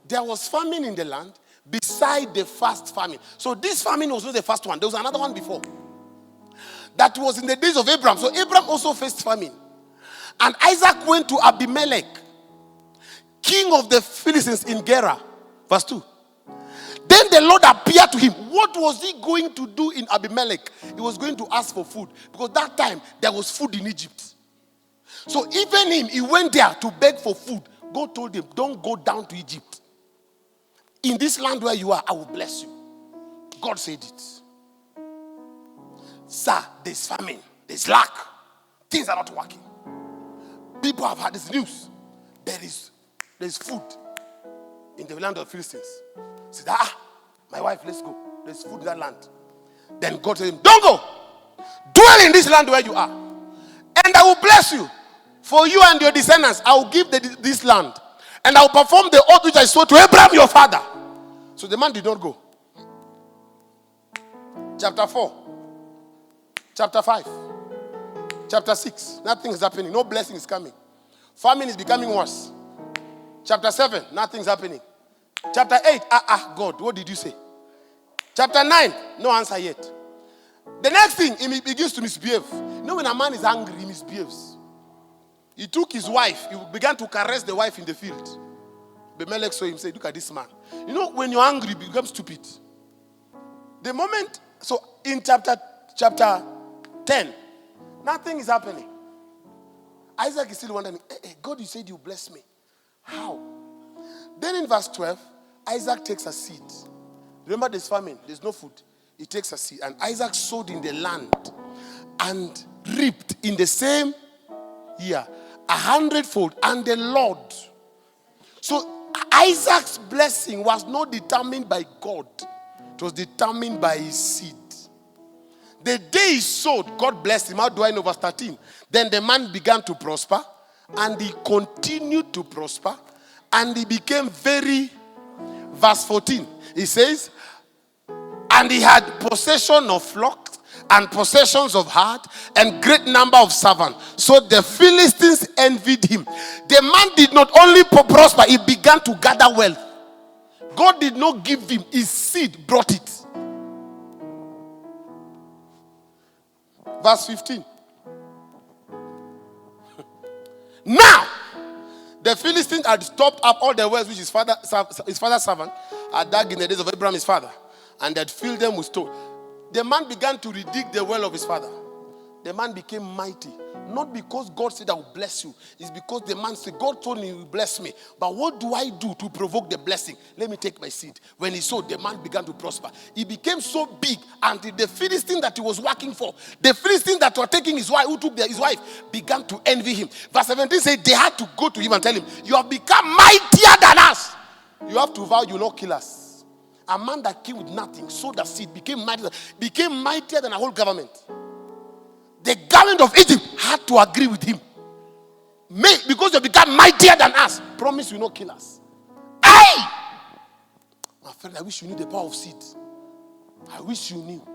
there was famine in the land beside the first famine. So this famine was not the first one. There was another one before. That was in the days of Abraham. So Abraham also faced famine. And Isaac went to Abimelech, king of the Philistines in Gerar. Verse 2. Then the Lord appeared to him. What was he going to do in Abimelech? He was going to ask for food. Because that time, there was food in Egypt. So even him, he went there to beg for food. God told him, don't go down to Egypt. In this land where you are, I will bless you. God said it. Sir, there's famine. There's lack. Things are not working. People have had this news. There's food in the land of the Philistines. He said, my wife, let's go. There's food in that land. Then God said to him, don't go. Dwell in this land where you are. And I will bless you. For you and your descendants, I will give this land. And I will perform the oath which I swore to Abraham your father. So the man did not go. Chapter 4. Chapter 5. Chapter 6. Nothing is happening. No blessing is coming. Famine is becoming worse. Chapter 7. Nothing is happening. Chapter 8. God, what did you say? Chapter 9. No answer yet. The next thing, he begins to misbehave. You know, when a man is angry, he misbehaves. He took his wife. He began to caress the wife in the field. Abimelech saw him say, look at this man. You know, when you're angry, you become stupid. The moment, so in chapter 10, nothing is happening. Isaac is still wondering, hey, God, you said you bless me. How? Then in verse 12, Isaac takes a seed. Remember, there's famine, there's no food. He takes a seed. And Isaac sowed in the land and reaped in the same year 100-fold. And the Lord. So Isaac's blessing was not determined by God. It was determined by his seed. The day he sowed, God blessed him. How do I know? Verse 13. Then the man began to prosper. And he continued to prosper. And he became very... Verse 14. He says, and he had possession of flocks and possessions of herd and great number of servants. So the Philistines envied him. The man did not only prosper, he began to gather wealth. God did not give him, his seed brought it. Verse 15. Now, the Philistines had stopped up all the wells which his father's servant had dug in the days of Abraham his father, and had filled them with stone. The man began to redig the well of his father. The man became mighty. Not because God said I will bless you. It's because the man said, God told me he will bless me. But what do I do to provoke the blessing? Let me take my seed. When he sowed, the man began to prosper. He became so big until the Philistine that he was working for, the Philistine that were taking his wife, who took his wife, began to envy him. Verse 17 says they had to go to him and tell him, you have become mightier than us. You have to vow you will not kill us. A man that came with nothing, sowed the seed, became mightier than a whole government. The government of Egypt had to agree with him. Because you become mightier than us, promise you will not kill us. Hey! My friend, I wish you knew the power of seed. I wish you knew.